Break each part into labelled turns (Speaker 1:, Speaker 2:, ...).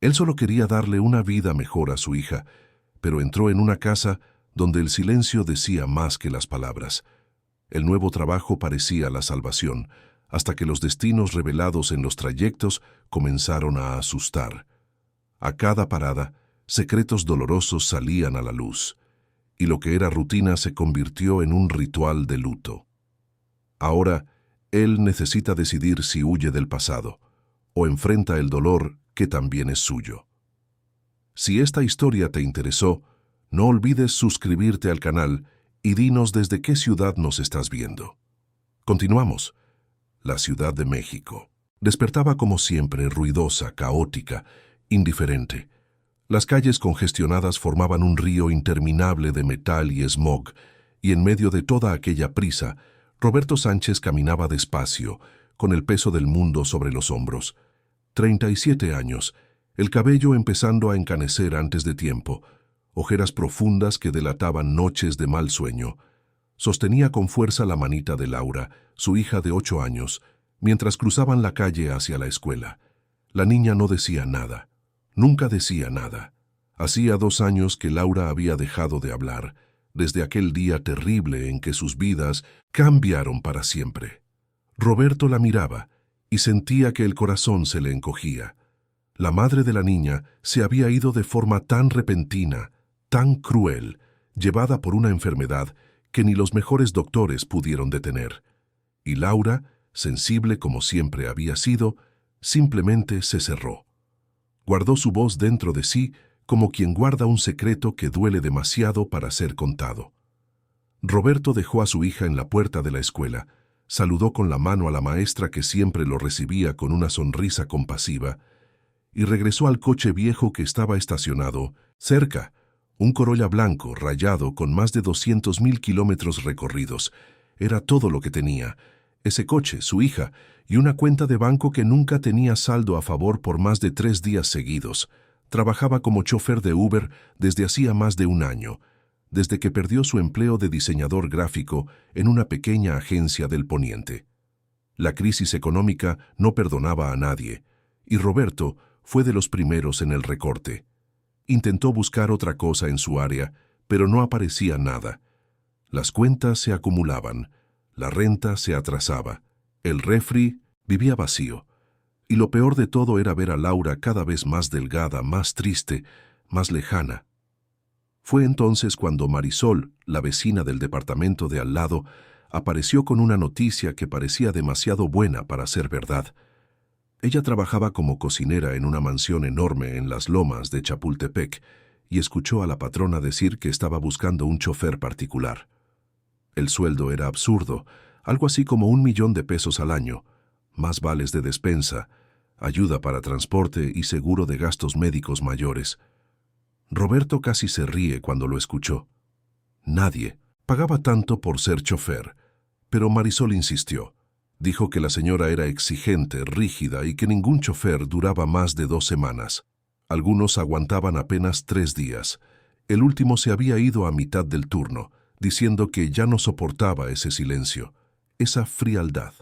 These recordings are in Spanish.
Speaker 1: Él solo quería darle una vida mejor a su hija, pero entró en una casa donde el silencio decía más que las palabras. El nuevo trabajo parecía la salvación, hasta que los destinos revelados en los trayectos comenzaron a asustar. A cada parada, secretos dolorosos salían a la luz, y lo que era rutina se convirtió en un ritual de luto. Ahora, él necesita decidir si huye del pasado o enfrenta el dolor que también es suyo. Si esta historia te interesó, no olvides suscribirte al canal y dinos desde qué ciudad nos estás viendo. Continuamos. La Ciudad de México. Despertaba como siempre, ruidosa, caótica, indiferente. Las calles congestionadas formaban un río interminable de metal y smog, y en medio de toda aquella prisa, Roberto Sánchez caminaba despacio, con el peso del mundo sobre los hombros. 37 años, el cabello empezando a encanecer antes de tiempo, ojeras profundas que delataban noches de mal sueño. Sostenía con fuerza la manita de Laura, su hija de 8 años, mientras cruzaban la calle hacia la escuela. La niña no decía nada. Nunca decía nada. Hacía 2 años que Laura había dejado de hablar, desde aquel día terrible en que sus vidas cambiaron para siempre. Roberto la miraba y sentía que el corazón se le encogía. La madre de la niña se había ido de forma tan repentina, tan cruel, llevada por una enfermedad que ni los mejores doctores pudieron detener. Y Laura, sensible como siempre había sido, simplemente se cerró. Guardó su voz dentro de sí como quien guarda un secreto que duele demasiado para ser contado. Roberto dejó a su hija en la puerta de la escuela, saludó con la mano a la maestra que siempre lo recibía con una sonrisa compasiva, y regresó al coche viejo que estaba estacionado cerca, un Corolla blanco rayado con más de 200,000 kilómetros recorridos. Era todo lo que tenía. Ese coche, su hija, y una cuenta de banco que nunca tenía saldo a favor por más de 3 días seguidos. Trabajaba como chofer de Uber desde hacía más de 1 año, desde que perdió su empleo de diseñador gráfico en una pequeña agencia del Poniente. La crisis económica no perdonaba a nadie, y Roberto fue de los primeros en el recorte. Intentó buscar otra cosa en su área, pero no aparecía nada. Las cuentas se acumulaban, la renta se atrasaba, el refri vivía vacío, y lo peor de todo era ver a Laura cada vez más delgada, más triste, más lejana. Fue entonces cuando Marisol, la vecina del departamento de al lado, apareció con una noticia que parecía demasiado buena para ser verdad. Ella trabajaba como cocinera en una mansión enorme en las lomas de Chapultepec y escuchó a la patrona decir que estaba buscando un chofer particular. El sueldo era absurdo, algo así como 1,000,000 de pesos al año, más vales de despensa, ayuda para transporte y seguro de gastos médicos mayores. Roberto casi se ríe cuando lo escuchó. Nadie pagaba tanto por ser chofer, pero Marisol insistió. Dijo que la señora era exigente, rígida y que ningún chofer duraba más de 2 semanas. Algunos aguantaban apenas 3 días. El último se había ido a mitad del turno, diciendo que ya no soportaba ese silencio, esa frialdad.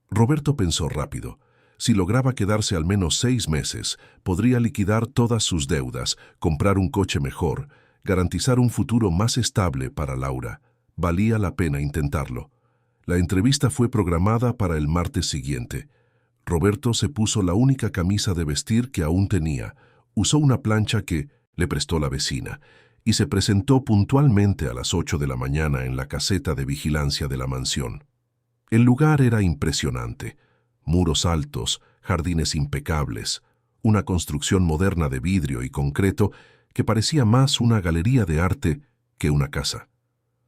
Speaker 1: Roberto pensó rápido. Si lograba quedarse al menos 6 meses, podría liquidar todas sus deudas, comprar un coche mejor, garantizar un futuro más estable para Laura. Valía la pena intentarlo. La entrevista fue programada para el martes siguiente. Roberto se puso la única camisa de vestir que aún tenía, usó una plancha que le prestó la vecina y se presentó puntualmente a las 8 de la mañana en la caseta de vigilancia de la mansión. El lugar era impresionante. Muros altos, jardines impecables, una construcción moderna de vidrio y concreto que parecía más una galería de arte que una casa.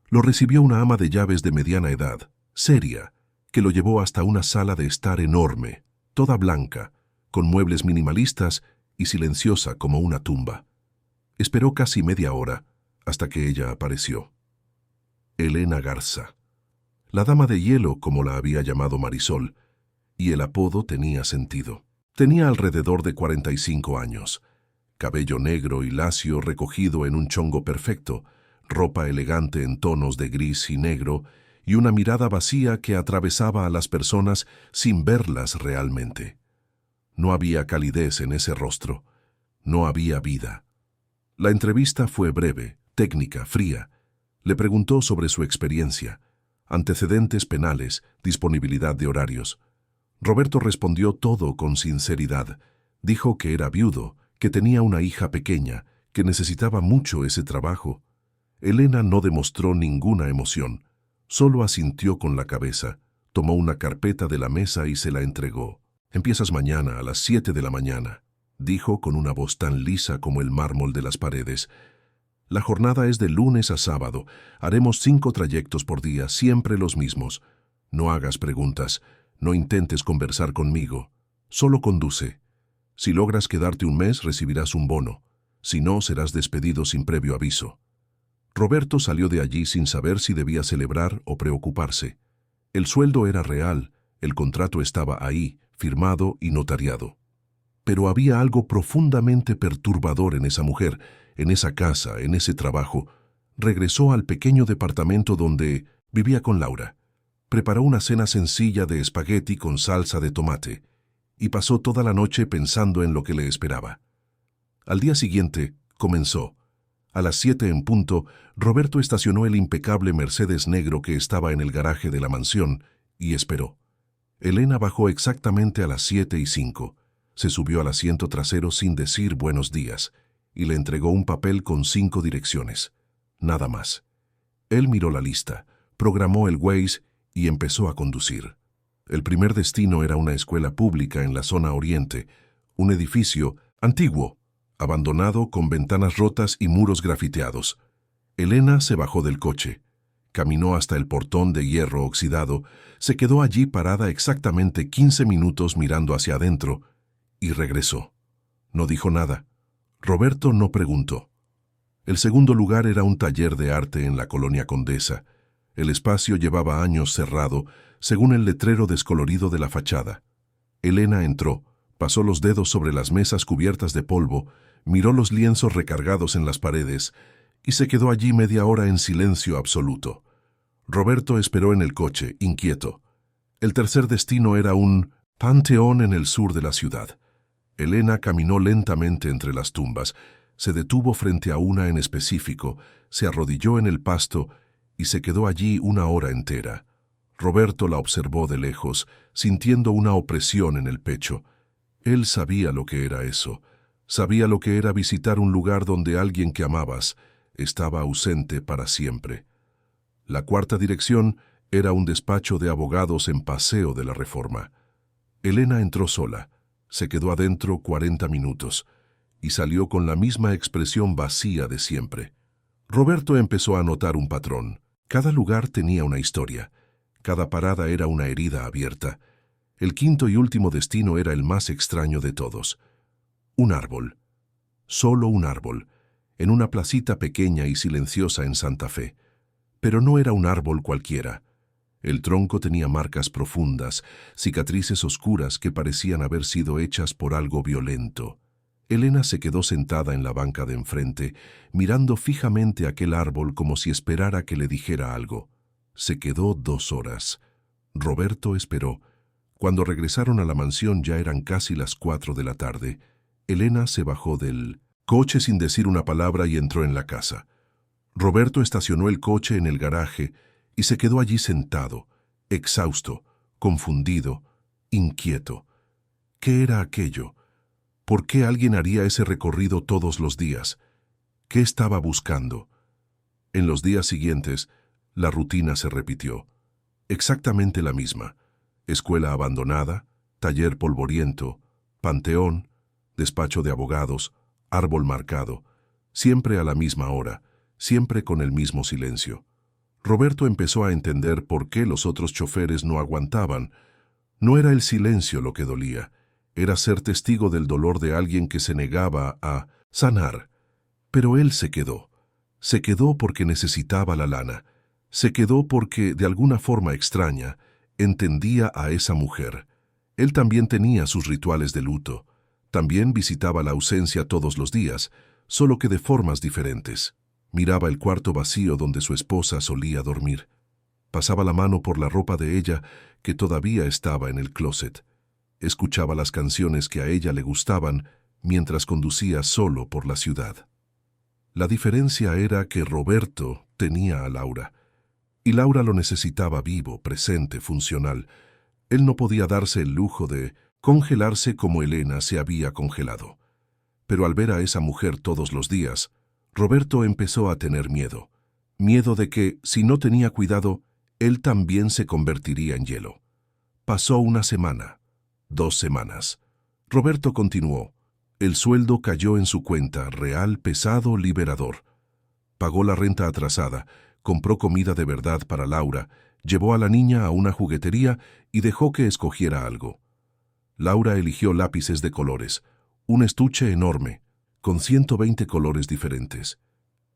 Speaker 1: Lo recibió una ama de llaves de mediana edad, seria, que lo llevó hasta una sala de estar enorme, toda blanca, con muebles minimalistas y silenciosa como una tumba. Esperó casi media hora hasta que ella apareció. Elena Garza, la dama de hielo como la había llamado Marisol, y el apodo tenía sentido. Tenía alrededor de 45 años, cabello negro y lacio recogido en un chongo perfecto, ropa elegante en tonos de gris y negro, y una mirada vacía que atravesaba a las personas sin verlas realmente. No había calidez en ese rostro. No había vida. La entrevista fue breve, técnica, fría. Le preguntó sobre su experiencia, antecedentes penales, disponibilidad de horarios. Roberto respondió todo con sinceridad. Dijo que era viudo, que tenía una hija pequeña, que necesitaba mucho ese trabajo. Elena no demostró ninguna emoción, solo asintió con la cabeza, tomó una carpeta de la mesa y se la entregó. «Empiezas mañana a las 7 de la mañana», dijo con una voz tan lisa como el mármol de las paredes. «La jornada es de lunes a sábado. Haremos 5 trayectos por día, siempre los mismos. No hagas preguntas, no intentes conversar conmigo. Solo conduce. Si logras quedarte un mes, recibirás un bono. Si no, serás despedido sin previo aviso». Roberto salió de allí sin saber si debía celebrar o preocuparse. El sueldo era real, el contrato estaba ahí, firmado y notariado. Pero había algo profundamente perturbador en esa mujer, en esa casa, en ese trabajo. Regresó al pequeño departamento donde vivía con Laura. Preparó una cena sencilla de espagueti con salsa de tomate y pasó toda la noche pensando en lo que le esperaba. Al día siguiente, comenzó. A las 7 en punto, Roberto estacionó el impecable Mercedes negro que estaba en el garaje de la mansión y esperó. Elena bajó exactamente a las 7:05. Se subió al asiento trasero sin decir buenos días y le entregó un papel con 5 direcciones. Nada más. Él miró la lista, programó el Waze y empezó a conducir. El primer destino era una escuela pública en la zona oriente, un edificio antiguo, abandonado con ventanas rotas y muros grafiteados. Elena se bajó del coche, caminó hasta el portón de hierro oxidado, se quedó allí parada exactamente 15 minutos mirando hacia adentro y regresó. No dijo nada. Roberto no preguntó. El segundo lugar era un taller de arte en la colonia Condesa. El espacio llevaba años cerrado, según el letrero descolorido de la fachada. Elena entró, pasó los dedos sobre las mesas cubiertas de polvo, miró los lienzos recargados en las paredes y se quedó allí media hora en silencio absoluto. Roberto esperó en el coche, inquieto. El tercer destino era un panteón en el sur de la ciudad. Elena caminó lentamente entre las tumbas, se detuvo frente a una en específico, se arrodilló en el pasto y se quedó allí una hora entera. Roberto la observó de lejos, sintiendo una opresión en el pecho. Él sabía lo que era eso. Sabía lo que era visitar un lugar donde alguien que amabas estaba ausente para siempre. La cuarta dirección era un despacho de abogados en Paseo de la Reforma. Elena entró sola, se quedó adentro 40 minutos y salió con la misma expresión vacía de siempre. Roberto empezó a notar un patrón. Cada lugar tenía una historia. Cada parada era una herida abierta. El quinto y último destino era el más extraño de todos. Un árbol. Solo un árbol, en una placita pequeña y silenciosa en Santa Fe. Pero no era un árbol cualquiera. El tronco tenía marcas profundas, cicatrices oscuras que parecían haber sido hechas por algo violento. Elena se quedó sentada en la banca de enfrente, mirando fijamente aquel árbol como si esperara que le dijera algo. Se quedó 2 horas. Roberto esperó. Cuando regresaron a la mansión ya eran casi las 4 de la tarde. Elena se bajó del coche sin decir una palabra y entró en la casa. Roberto estacionó el coche en el garaje y se quedó allí sentado, exhausto, confundido, inquieto. ¿Qué era aquello? ¿Por qué alguien haría ese recorrido todos los días? ¿Qué estaba buscando? En los días siguientes, la rutina se repitió. Exactamente la misma. Escuela abandonada, taller polvoriento, panteón, despacho de abogados, árbol marcado, siempre a la misma hora, siempre con el mismo silencio. Roberto empezó a entender por qué los otros choferes no aguantaban. No era el silencio lo que dolía, era ser testigo del dolor de alguien que se negaba a sanar. Pero él se quedó. Se quedó porque necesitaba la lana. Se quedó porque, de alguna forma extraña, entendía a esa mujer. Él también tenía sus rituales de luto. También visitaba la ausencia todos los días, solo que de formas diferentes. Miraba el cuarto vacío donde su esposa solía dormir. Pasaba la mano por la ropa de ella, que todavía estaba en el closet. Escuchaba las canciones que a ella le gustaban mientras conducía solo por la ciudad. La diferencia era que Roberto tenía a Laura, y Laura lo necesitaba vivo, presente, funcional. Él no podía darse el lujo de congelarse como Elena se había congelado. Pero al ver a esa mujer todos los días, Roberto empezó a tener miedo. Miedo de que, si no tenía cuidado, él también se convertiría en hielo. Pasó una semana, 2 semanas. Roberto continuó. El sueldo cayó en su cuenta, real, pesado, liberador. Pagó la renta atrasada, compró comida de verdad para Laura, llevó a la niña a una juguetería y dejó que escogiera algo. Laura eligió lápices de colores, un estuche enorme, con 120 colores diferentes.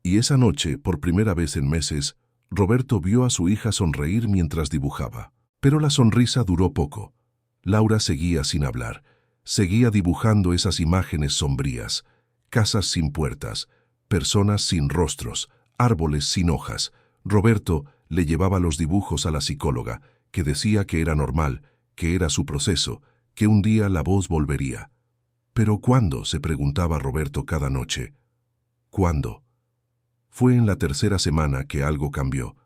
Speaker 1: Y esa noche, por primera vez en meses, Roberto vio a su hija sonreír mientras dibujaba. Pero la sonrisa duró poco. Laura seguía sin hablar. Seguía dibujando esas imágenes sombrías, casas sin puertas, personas sin rostros, árboles sin hojas. Roberto le llevaba los dibujos a la psicóloga, que decía que era normal, que era su proceso, que un día la voz volvería. ¿Pero cuándo?, se preguntaba Roberto cada noche. ¿Cuándo? Fue en la 3ª semana que algo cambió.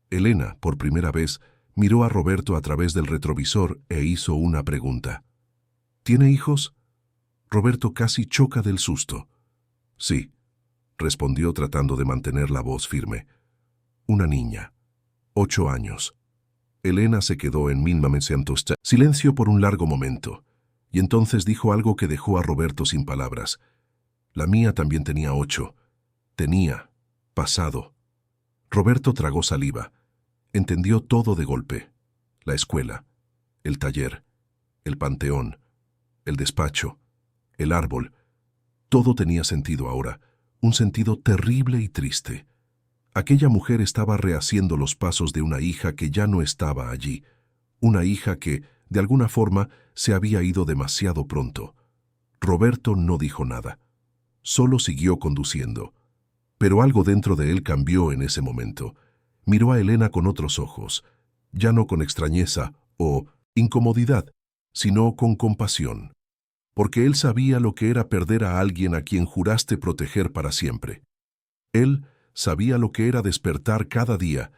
Speaker 1: Elena, por primera vez, miró a Roberto a través del retrovisor e hizo una pregunta. ¿Tiene hijos? Roberto casi choca del susto. Sí, respondió tratando de mantener la voz firme. Una niña, 8 años. Elena se quedó en 1900. Silencio por un largo momento, y entonces dijo algo que dejó a Roberto sin palabras. La mía también tenía 8. Tenía pasado. Roberto tragó saliva. Entendió todo de golpe. La escuela, el taller, el panteón, el despacho, el árbol. Todo tenía sentido ahora, un sentido terrible y triste. Aquella mujer estaba rehaciendo los pasos de una hija que ya no estaba allí, una hija que, de alguna forma, se había ido demasiado pronto. Roberto no dijo nada. Solo siguió conduciendo. Pero algo dentro de él cambió en ese momento. Miró a Elena con otros ojos, ya no con extrañeza o incomodidad, sino con compasión. Porque él sabía lo que era perder a alguien a quien juraste proteger para siempre. Él sabía lo que era despertar cada día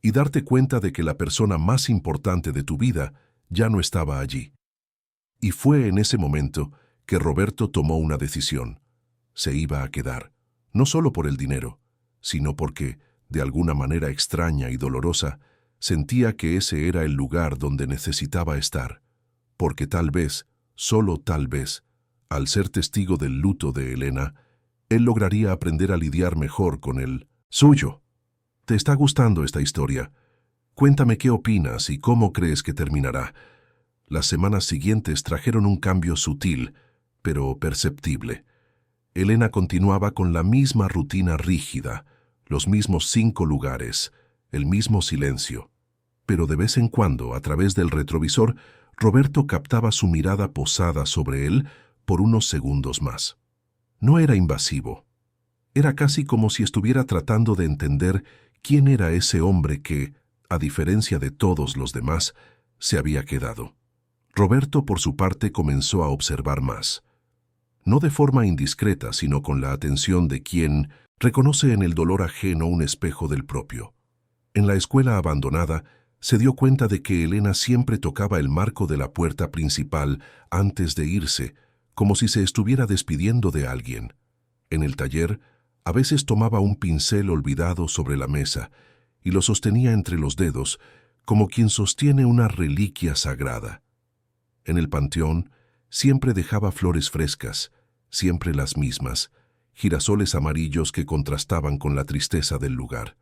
Speaker 1: y darte cuenta de que la persona más importante de tu vida ya no estaba allí. Y fue en ese momento que Roberto tomó una decisión. Se iba a quedar, no solo por el dinero, sino porque, de alguna manera extraña y dolorosa, sentía que ese era el lugar donde necesitaba estar, porque tal vez, solo tal vez, al ser testigo del luto de Elena, él lograría aprender a lidiar mejor con el suyo. ¿Te está gustando esta historia? Cuéntame qué opinas y cómo crees que terminará. Las semanas siguientes trajeron un cambio sutil, pero perceptible. Elena continuaba con la misma rutina rígida, los mismos 5 lugares, el mismo silencio. Pero de vez en cuando, a través del retrovisor, Roberto captaba su mirada posada sobre él por unos segundos más. No era invasivo. Era casi como si estuviera tratando de entender quién era ese hombre que, a diferencia de todos los demás, se había quedado. Roberto, por su parte, comenzó a observar más. No de forma indiscreta, sino con la atención de quien reconoce en el dolor ajeno un espejo del propio. En la escuela abandonada, se dio cuenta de que Elena siempre tocaba el marco de la puerta principal antes de irse, como si se estuviera despidiendo de alguien. En el taller, a veces tomaba un pincel olvidado sobre la mesa y lo sostenía entre los dedos, como quien sostiene una reliquia sagrada. En el panteón, siempre dejaba flores frescas, siempre las mismas, girasoles amarillos que contrastaban con la tristeza del lugar.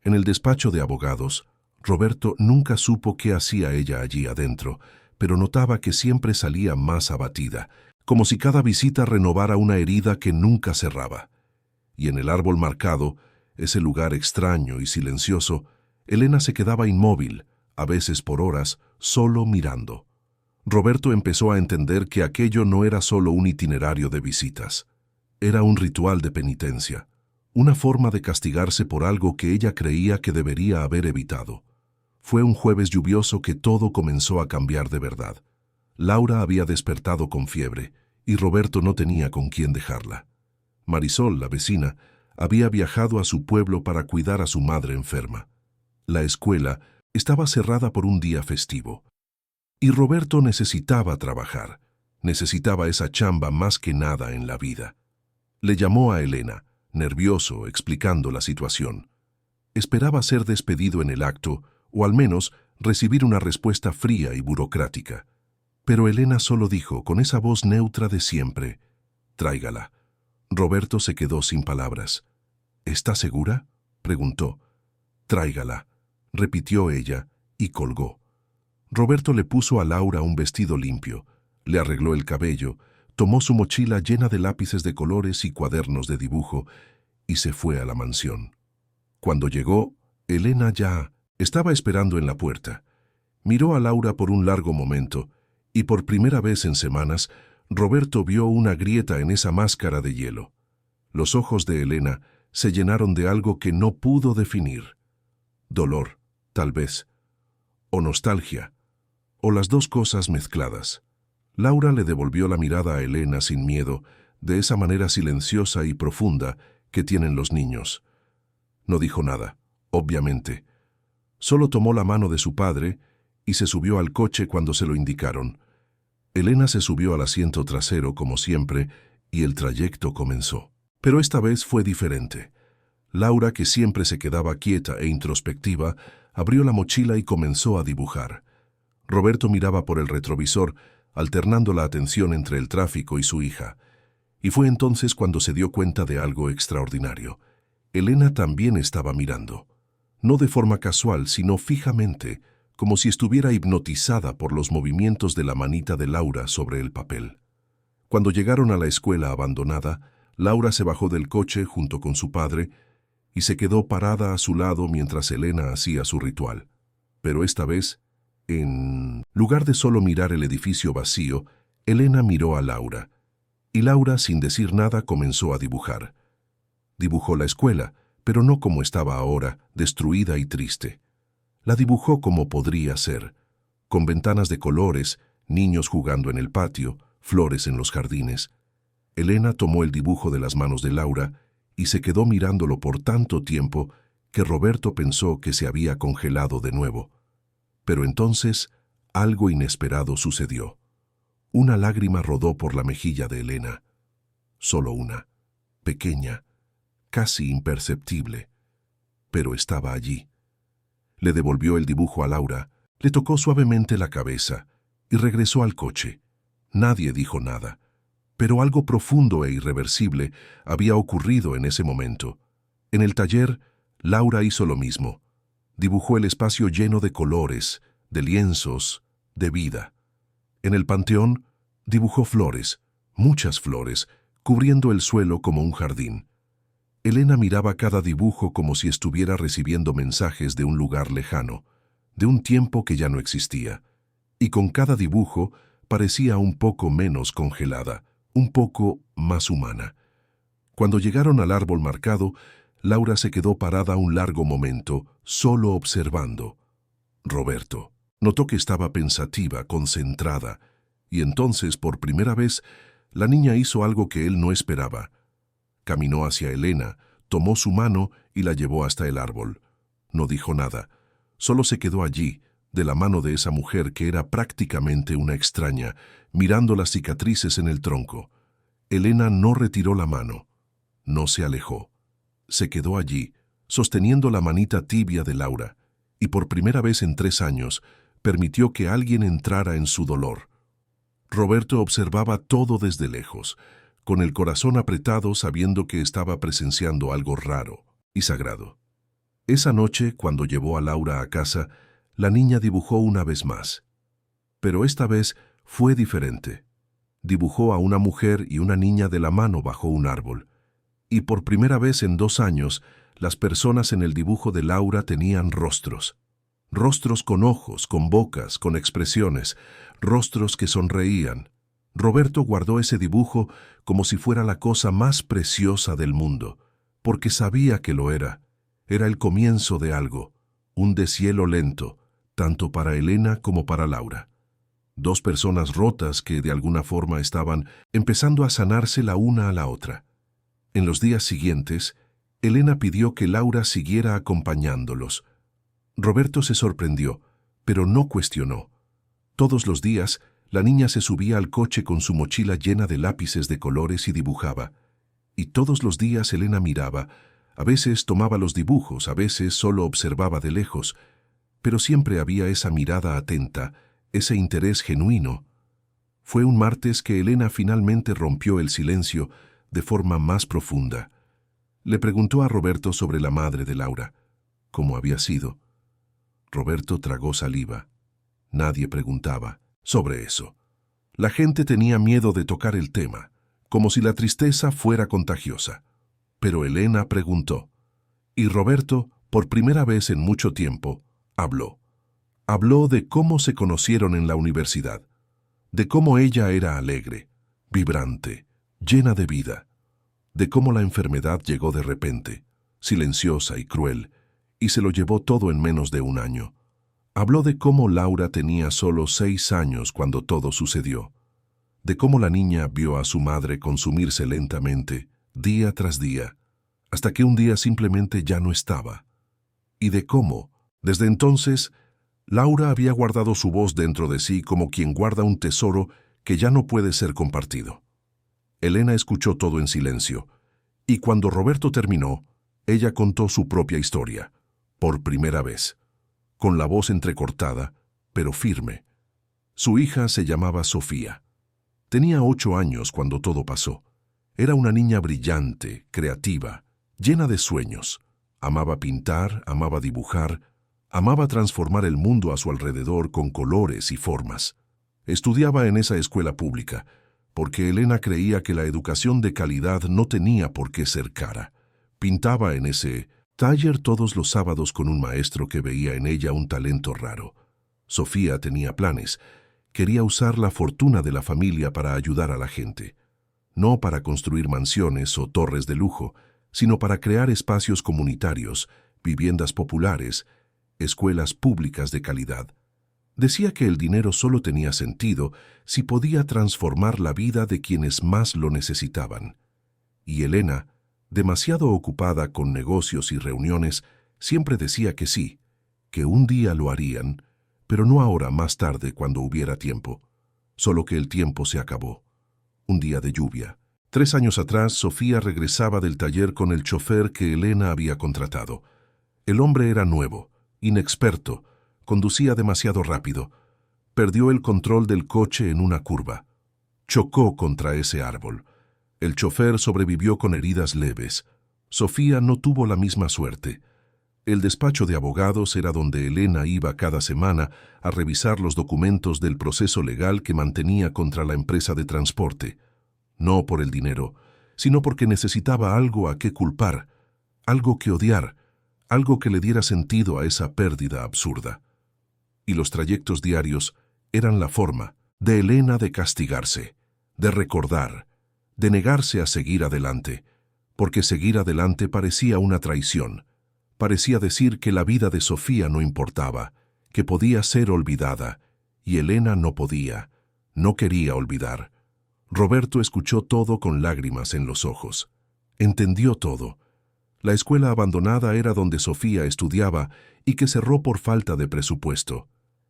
Speaker 1: En el despacho de abogados, Roberto nunca supo qué hacía ella allí adentro, pero notaba que siempre salía más abatida, como si cada visita renovara una herida que nunca cerraba. Y en el árbol marcado, ese lugar extraño y silencioso, Elena se quedaba inmóvil, a veces por horas, solo mirando. Roberto empezó a entender que aquello no era solo un itinerario de visitas. Era un ritual de penitencia, una forma de castigarse por algo que ella creía que debería haber evitado. Fue un jueves lluvioso que todo comenzó a cambiar de verdad. Laura había despertado con fiebre, y Roberto no tenía con quién dejarla. Marisol, la vecina, había viajado a su pueblo para cuidar a su madre enferma. La escuela estaba cerrada por un día festivo. Y Roberto necesitaba trabajar. Necesitaba esa chamba más que nada en la vida. Le llamó a Elena, nervioso, explicando la situación. Esperaba ser despedido en el acto, o al menos recibir una respuesta fría y burocrática. Pero Elena solo dijo, con esa voz neutra de siempre, «Tráigala». Roberto se quedó sin palabras. «¿Está segura?», preguntó. «Tráigala», repitió ella, y colgó. Roberto le puso a Laura un vestido limpio, le arregló el cabello, tomó su mochila llena de lápices de colores y cuadernos de dibujo y se fue a la mansión. Cuando llegó, Elena ya estaba esperando en la puerta. Miró a Laura por un largo momento y por primera vez en semanas, Roberto vio una grieta en esa máscara de hielo. Los ojos de Elena se llenaron de algo que no pudo definir. Dolor, tal vez, o nostalgia, o las dos cosas mezcladas. Laura le devolvió la mirada a Elena sin miedo, de esa manera silenciosa y profunda que tienen los niños. No dijo nada, obviamente. Solo tomó la mano de su padre y se subió al coche cuando se lo indicaron. Elena se subió al asiento trasero como siempre y el trayecto comenzó. Pero esta vez fue diferente. Laura, que siempre se quedaba quieta e introspectiva, abrió la mochila y comenzó a dibujar. Roberto miraba por el retrovisor, alternando la atención entre el tráfico y su hija. Y fue entonces cuando se dio cuenta de algo extraordinario. Elena también estaba mirando. No de forma casual, sino fijamente, como si estuviera hipnotizada por los movimientos de la manita de Laura sobre el papel. Cuando llegaron a la escuela abandonada, Laura se bajó del coche junto con su padre y se quedó parada a su lado mientras Elena hacía su ritual. Pero esta vez, en lugar de solo mirar el edificio vacío, Elena miró a Laura. Y Laura, sin decir nada, comenzó a dibujar. Dibujó la escuela, pero no como estaba ahora, destruida y triste. La dibujó como podría ser, con ventanas de colores, niños jugando en el patio, flores en los jardines. Elena tomó el dibujo de las manos de Laura y se quedó mirándolo por tanto tiempo que Roberto pensó que se había congelado de nuevo. Pero entonces algo inesperado sucedió. Una lágrima rodó por la mejilla de Elena. Solo una, pequeña, casi imperceptible, pero estaba allí. Le devolvió el dibujo a Laura, le tocó suavemente la cabeza y regresó al coche. Nadie dijo nada, pero algo profundo e irreversible había ocurrido en ese momento. En el taller, Laura hizo lo mismo. Dibujó el espacio lleno de colores, de lienzos, de vida. En el panteón, dibujó flores, muchas flores, cubriendo el suelo como un jardín. Elena miraba cada dibujo como si estuviera recibiendo mensajes de un lugar lejano, de un tiempo que ya no existía, y con cada dibujo parecía un poco menos congelada, un poco más humana. Cuando llegaron al árbol marcado, Laura se quedó parada un largo momento, solo observando. Roberto notó que estaba pensativa, concentrada, y entonces, por primera vez, la niña hizo algo que él no esperaba. Caminó hacia Elena, tomó su mano y la llevó hasta el árbol. No dijo nada, solo se quedó allí, de la mano de esa mujer que era prácticamente una extraña, mirando las cicatrices en el tronco. Elena no retiró la mano, no se alejó. Se quedó allí, sosteniendo la manita tibia de Laura, y por primera vez en 3 años, permitió que alguien entrara en su dolor. Roberto observaba todo desde lejos, con el corazón apretado sabiendo que estaba presenciando algo raro y sagrado. Esa noche, cuando llevó a Laura a casa, la niña dibujó una vez más. Pero esta vez fue diferente. Dibujó a una mujer y una niña de la mano bajo un árbol. Y por primera vez en 2 años, las personas en el dibujo de Laura tenían rostros. Rostros con ojos, con bocas, con expresiones, rostros que sonreían. Roberto guardó ese dibujo como si fuera la cosa más preciosa del mundo, porque sabía que lo era. Era el comienzo de algo, un deshielo lento, tanto para Elena como para Laura. Dos personas rotas que de alguna forma estaban empezando a sanarse la una a la otra. En los días siguientes, Elena pidió que Laura siguiera acompañándolos. Roberto se sorprendió, pero no cuestionó. Todos los días, la niña se subía al coche con su mochila llena de lápices de colores y dibujaba. Y todos los días Elena miraba. A veces tomaba los dibujos, a veces solo observaba de lejos, pero siempre había esa mirada atenta, ese interés genuino. Fue un martes que Elena finalmente rompió el silencio de forma más profunda. Le preguntó a Roberto sobre la madre de Laura, cómo había sido. Roberto tragó saliva. Nadie preguntaba sobre eso. La gente tenía miedo de tocar el tema, como si la tristeza fuera contagiosa. Pero Elena preguntó. Y Roberto, por primera vez en mucho tiempo, habló. Habló de cómo se conocieron en la universidad, de cómo ella era alegre, vibrante, llena de vida, de cómo la enfermedad llegó de repente, silenciosa y cruel, y se lo llevó todo en menos de un año. Habló de cómo Laura tenía solo 6 años cuando todo sucedió, de cómo la niña vio a su madre consumirse lentamente, día tras día, hasta que un día simplemente ya no estaba, y de cómo, desde entonces, Laura había guardado su voz dentro de sí como quien guarda un tesoro que ya no puede ser compartido. Elena escuchó todo en silencio, y cuando Roberto terminó, ella contó su propia historia, por primera vez, con la voz entrecortada, pero firme. Su hija se llamaba Sofía. Tenía 8 años cuando todo pasó. Era una niña brillante, creativa, llena de sueños. Amaba pintar, amaba dibujar, amaba transformar el mundo a su alrededor con colores y formas. Estudiaba en esa escuela pública, porque Elena creía que la educación de calidad no tenía por qué ser cara. Pintaba en ese taller todos los sábados con un maestro que veía en ella un talento raro. Sofía tenía planes. Quería usar la fortuna de la familia para ayudar a la gente. No para construir mansiones o torres de lujo, sino para crear espacios comunitarios, viviendas populares, escuelas públicas de calidad. Decía que el dinero solo tenía sentido si podía transformar la vida de quienes más lo necesitaban. Y Elena, demasiado ocupada con negocios y reuniones, siempre decía que sí, que un día lo harían, pero no ahora, más tarde, cuando hubiera tiempo. Solo que el tiempo se acabó. Un día de lluvia. 3 años atrás, Sofía regresaba del taller con el chofer que Elena había contratado. El hombre era nuevo, inexperto, conducía demasiado rápido. Perdió el control del coche en una curva. Chocó contra ese árbol. El chofer sobrevivió con heridas leves. Sofía no tuvo la misma suerte. El despacho de abogados era donde Elena iba cada semana a revisar los documentos del proceso legal que mantenía contra la empresa de transporte. No por el dinero, sino porque necesitaba algo a qué culpar, algo que odiar, algo que le diera sentido a esa pérdida absurda. Y los trayectos diarios eran la forma de Elena de castigarse, de recordar, de negarse a seguir adelante, porque seguir adelante parecía una traición. Parecía decir que la vida de Sofía no importaba, que podía ser olvidada, y Elena no podía, no quería olvidar. Roberto escuchó todo con lágrimas en los ojos. Entendió todo. La escuela abandonada era donde Sofía estudiaba y que cerró por falta de presupuesto.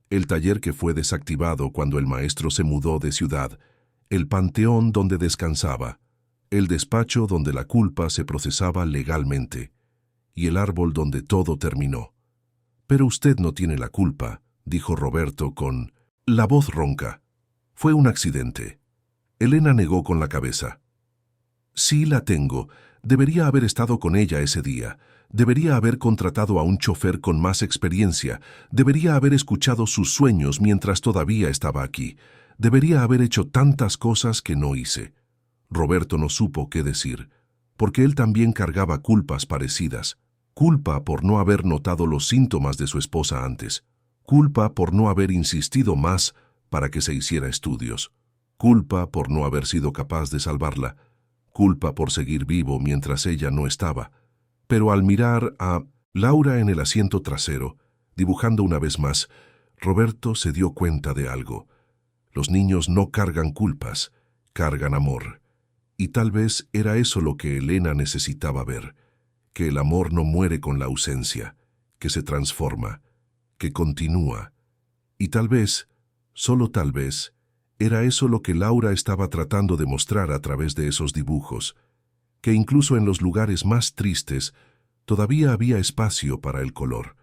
Speaker 1: El taller que fue desactivado cuando el maestro se mudó de ciudad. El panteón donde descansaba. El despacho donde la culpa se procesaba legalmente. Y el árbol donde todo terminó. «Pero usted no tiene la culpa», dijo Roberto con la voz ronca. «Fue un accidente». Elena negó con la cabeza. «Sí la tengo. Debería haber estado con ella ese día. Debería haber contratado a un chofer con más experiencia. Debería haber escuchado sus sueños mientras todavía estaba aquí. Debería haber hecho tantas cosas que no hice». Roberto no supo qué decir, porque él también cargaba culpas parecidas. Culpa por no haber notado los síntomas de su esposa antes. Culpa por no haber insistido más para que se hiciera estudios. Culpa por no haber sido capaz de salvarla. Culpa por seguir vivo mientras ella no estaba. Pero al mirar a Laura en el asiento trasero, dibujando una vez más, Roberto se dio cuenta de algo. Los niños no cargan culpas, cargan amor. Y tal vez era eso lo que Elena necesitaba ver, que el amor no muere con la ausencia, que se transforma, que continúa. Y tal vez, solo tal vez, era eso lo que Laura estaba tratando de mostrar a través de esos dibujos, que incluso en los lugares más tristes todavía había espacio para el color,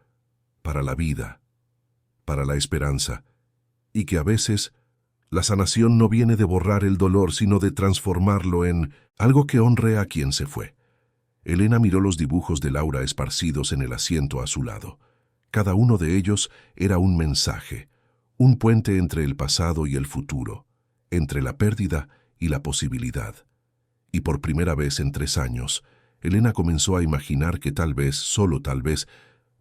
Speaker 1: para la vida, para la esperanza, y que a veces la sanación no viene de borrar el dolor, sino de transformarlo en algo que honre a quien se fue. Elena miró los dibujos de Laura esparcidos en el asiento a su lado. Cada uno de ellos era un mensaje, un puente entre el pasado y el futuro, entre la pérdida y la posibilidad. Y por primera vez en 3 años, Elena comenzó a imaginar que tal vez, solo tal vez,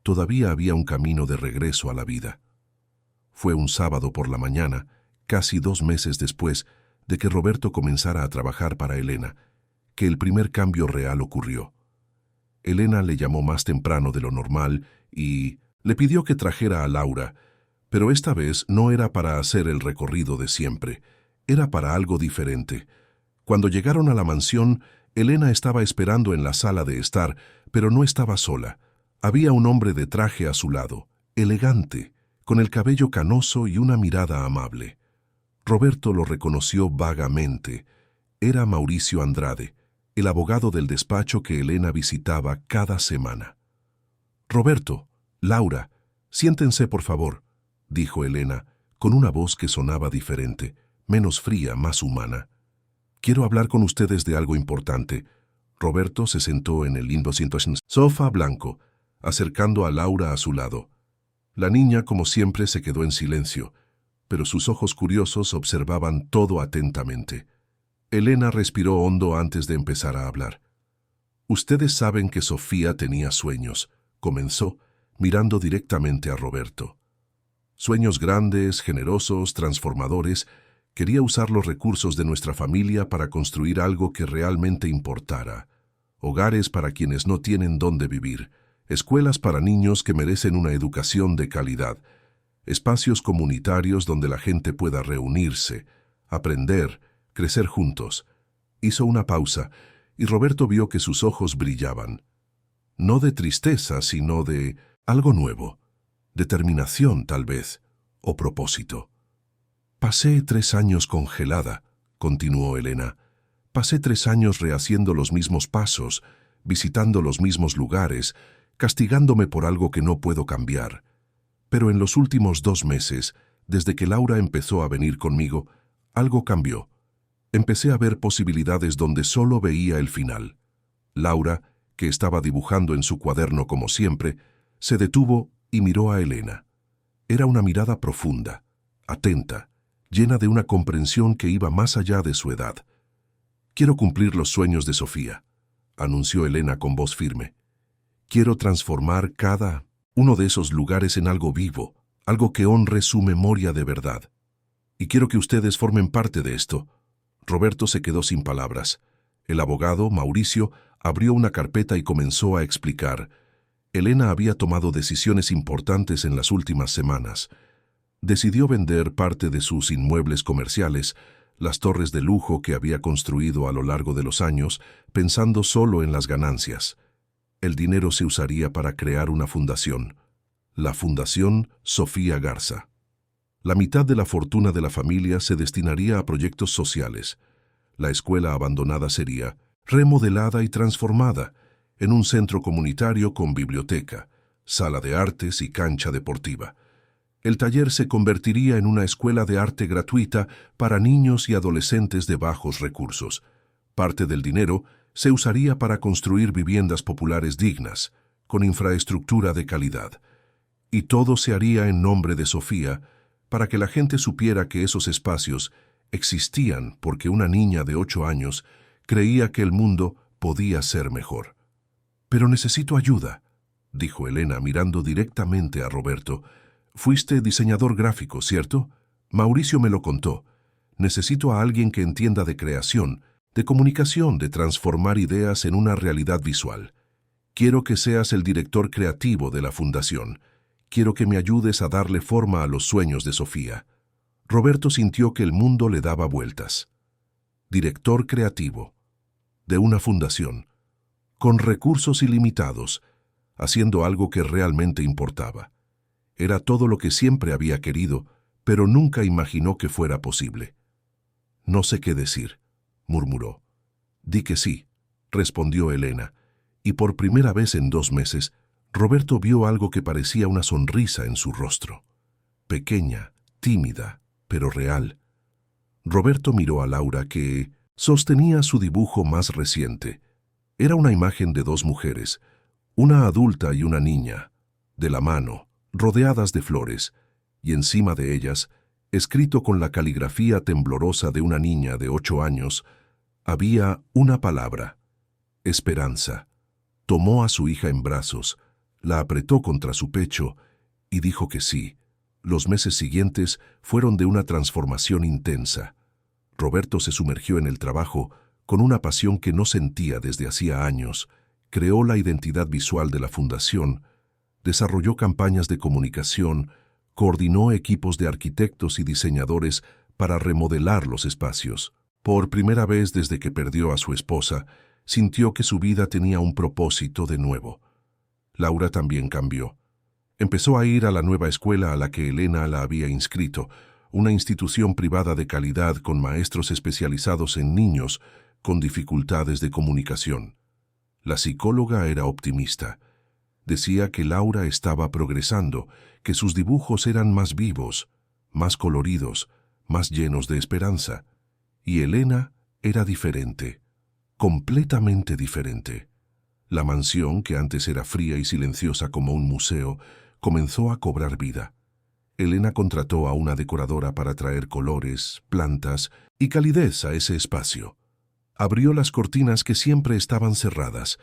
Speaker 1: todavía había un camino de regreso a la vida. Fue un sábado por la mañana, casi 2 meses después de que Roberto comenzara a trabajar para Elena, que el primer cambio real ocurrió. Elena le llamó más temprano de lo normal y le pidió que trajera a Laura, pero esta vez no era para hacer el recorrido de siempre, era para algo diferente. Cuando llegaron a la mansión, Elena estaba esperando en la sala de estar, pero no estaba sola. Había un hombre de traje a su lado, elegante, con el cabello canoso y una mirada amable. Roberto lo reconoció vagamente. Era Mauricio Andrade, el abogado del despacho que Elena visitaba cada semana. «Roberto, Laura, siéntense por favor», dijo Elena, con una voz que sonaba diferente, menos fría, más humana. «Quiero hablar con ustedes de algo importante». Roberto se sentó en el lindo sofá blanco, acercando a Laura a su lado. La niña, como siempre, se quedó en silencio, pero sus ojos curiosos observaban todo atentamente. Elena respiró hondo antes de empezar a hablar. «Ustedes saben que Sofía tenía sueños», comenzó, mirando directamente a Roberto. «Sueños grandes, generosos, transformadores. Quería usar los recursos de nuestra familia para construir algo que realmente importara. Hogares para quienes no tienen dónde vivir, escuelas para niños que merecen una educación de calidad, espacios comunitarios donde la gente pueda reunirse, aprender, crecer juntos». Hizo una pausa y Roberto vio que sus ojos brillaban. No de tristeza, sino de algo nuevo. Determinación, tal vez, o propósito. «Pasé 3 años congelada», continuó Elena. «Pasé 3 años rehaciendo los mismos pasos, visitando los mismos lugares, castigándome por algo que no puedo cambiar. Pero en los últimos 2 meses, desde que Laura empezó a venir conmigo, algo cambió. Empecé a ver posibilidades donde solo veía el final. Laura, que estaba dibujando en su cuaderno como siempre, se detuvo y miró a Elena. Era una mirada profunda, atenta, llena de una comprensión que iba más allá de su edad. «Quiero cumplir los sueños de Sofía», anunció Elena con voz firme. «Quiero transformar cada uno de esos lugares en algo vivo, algo que honre su memoria de verdad. Y quiero que ustedes formen parte de esto». Roberto se quedó sin palabras. El abogado, Mauricio, abrió una carpeta y comenzó a explicar. Elena había tomado decisiones importantes en las últimas semanas. Decidió vender parte de sus inmuebles comerciales, las torres de lujo que había construido a lo largo de los años, pensando solo en las ganancias. El dinero se usaría para crear una fundación, la Fundación Sofía Garza. La mitad de la fortuna de la familia se destinaría a proyectos sociales. La escuela abandonada sería remodelada y transformada en un centro comunitario con biblioteca, sala de artes y cancha deportiva. El taller se convertiría en una escuela de arte gratuita para niños y adolescentes de bajos recursos. Parte del dinero se usaría para construir viviendas populares dignas, con infraestructura de calidad. Y todo se haría en nombre de Sofía, para que la gente supiera que esos espacios existían porque una niña de 8 años creía que el mundo podía ser mejor. «Pero necesito ayuda», dijo Elena mirando directamente a Roberto. «Fuiste diseñador gráfico, ¿cierto? Mauricio me lo contó. Necesito a alguien que entienda de creación, de comunicación, de transformar ideas en una realidad visual. Quiero que seas el director creativo de la fundación. Quiero que me ayudes a darle forma a los sueños de Sofía». Roberto sintió que el mundo le daba vueltas. Director creativo, de una fundación, con recursos ilimitados, haciendo algo que realmente importaba. Era todo lo que siempre había querido, pero nunca imaginó que fuera posible. «No sé qué decir», murmuró. «Di que sí», respondió Elena, y por primera vez en 2 meses, Roberto vio algo que parecía una sonrisa en su rostro. Pequeña, tímida, pero real. Roberto miró a Laura, que sostenía su dibujo más reciente. Era una imagen de 2 mujeres, una adulta y una niña, de la mano, rodeadas de flores, y encima de ellas, escrito con la caligrafía temblorosa de una niña de 8 años, había una palabra: esperanza. Tomó a su hija en brazos, la apretó contra su pecho y dijo que sí. Los meses siguientes fueron de una transformación intensa. Roberto se sumergió en el trabajo con una pasión que no sentía desde hacía años. Creó la identidad visual de la fundación, desarrolló campañas de comunicación, coordinó equipos de arquitectos y diseñadores para remodelar los espacios. Por primera vez desde que perdió a su esposa, sintió que su vida tenía un propósito de nuevo. Laura también cambió. Empezó a ir a la nueva escuela a la que Elena la había inscrito, una institución privada de calidad con maestros especializados en niños con dificultades de comunicación. La psicóloga era optimista. Decía que Laura estaba progresando, que sus dibujos eran más vivos, más coloridos, más llenos de esperanza. Y Elena era diferente, completamente diferente. La mansión, que antes era fría y silenciosa como un museo, comenzó a cobrar vida. Elena contrató a una decoradora para traer colores, plantas y calidez a ese espacio. Abrió las cortinas que siempre estaban cerradas,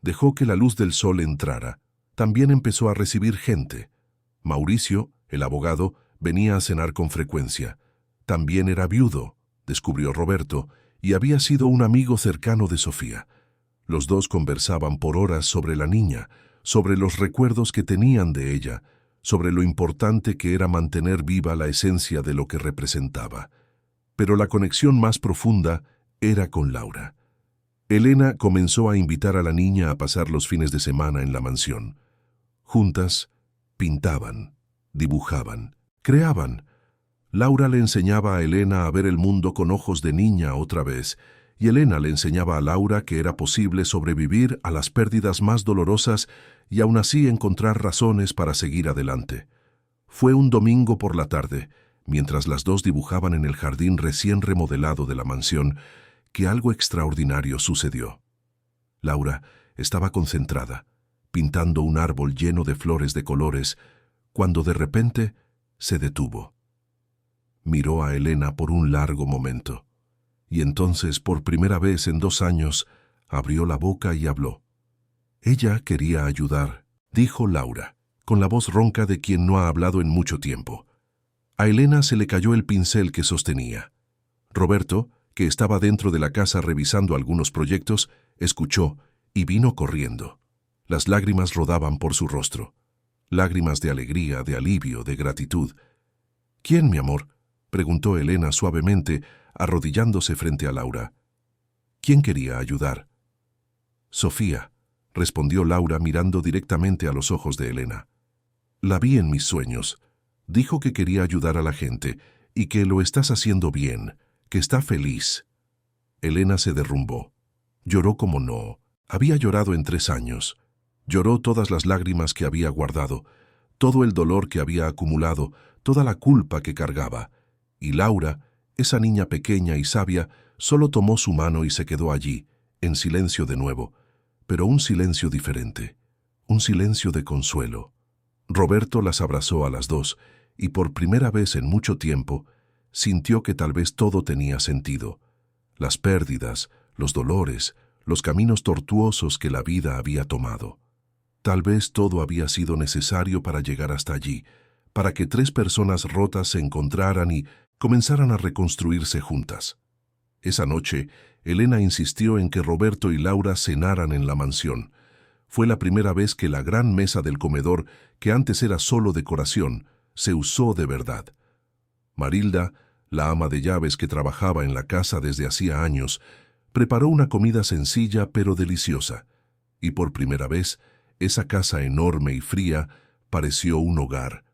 Speaker 1: dejó que la luz del sol entrara. También empezó a recibir gente. Mauricio, el abogado, venía a cenar con frecuencia. También era viudo, descubrió Roberto, y había sido un amigo cercano de Sofía. Los dos conversaban por horas sobre la niña, sobre los recuerdos que tenían de ella, sobre lo importante que era mantener viva la esencia de lo que representaba. Pero la conexión más profunda era con Laura. Elena comenzó a invitar a la niña a pasar los fines de semana en la mansión. Juntas, pintaban, dibujaban, creaban. Laura le enseñaba a Elena a ver el mundo con ojos de niña otra vez, y Elena le enseñaba a Laura que era posible sobrevivir a las pérdidas más dolorosas y aún así encontrar razones para seguir adelante. Fue un domingo por la tarde, mientras las dos dibujaban en el jardín recién remodelado de la mansión, que algo extraordinario sucedió. Laura estaba concentrada, pintando un árbol lleno de flores de colores, cuando de repente se detuvo. Miró a Elena por un largo momento, y entonces, por primera vez en 2 años, abrió la boca y habló. «Ella quería ayudar», dijo Laura, con la voz ronca de quien no ha hablado en mucho tiempo. A Elena se le cayó el pincel que sostenía. Roberto, que estaba dentro de la casa revisando algunos proyectos, escuchó y vino corriendo. Las lágrimas rodaban por su rostro. Lágrimas de alegría, de alivio, de gratitud. «¿Quién, mi amor?», preguntó Elena suavemente, arrodillándose frente a Laura. «¿Quién quería ayudar?». «Sofía», respondió Laura mirando directamente a los ojos de Elena. «La vi en mis sueños. Dijo que quería ayudar a la gente y que lo estás haciendo bien, que está feliz». Elena se derrumbó. Lloró como no. Había llorado en 3 años. Lloró todas las lágrimas que había guardado, todo el dolor que había acumulado, toda la culpa que cargaba. Y Laura, esa niña pequeña y sabia, solo tomó su mano y se quedó allí, en silencio de nuevo, pero un silencio diferente, un silencio de consuelo. Roberto las abrazó a las dos, y por primera vez en mucho tiempo, sintió que tal vez todo tenía sentido. Las pérdidas, los dolores, los caminos tortuosos que la vida había tomado. Tal vez todo había sido necesario para llegar hasta allí, para que 3 personas rotas se encontraran y comenzaran a reconstruirse juntas. Esa noche, Elena insistió en que Roberto y Laura cenaran en la mansión. Fue la primera vez que la gran mesa del comedor, que antes era solo decoración, se usó de verdad. Marilda, la ama de llaves que trabajaba en la casa desde hacía años, preparó una comida sencilla pero deliciosa, y por primera vez, esa casa enorme y fría pareció un hogar.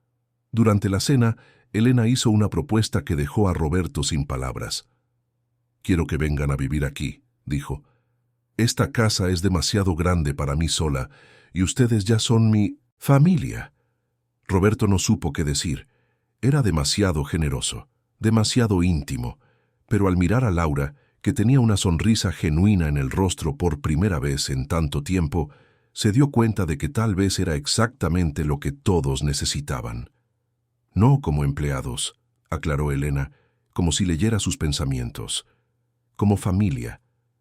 Speaker 1: Durante la cena, Elena hizo una propuesta que dejó a Roberto sin palabras. «Quiero que vengan a vivir aquí», dijo. «Esta casa es demasiado grande para mí sola, y ustedes ya son mi familia». Roberto no supo qué decir. Era demasiado generoso, demasiado íntimo, pero al mirar a Laura, que tenía una sonrisa genuina en el rostro por primera vez en tanto tiempo, se dio cuenta de que tal vez era exactamente lo que todos necesitaban. «No como empleados», aclaró Elena, como si leyera sus pensamientos. «Como familia.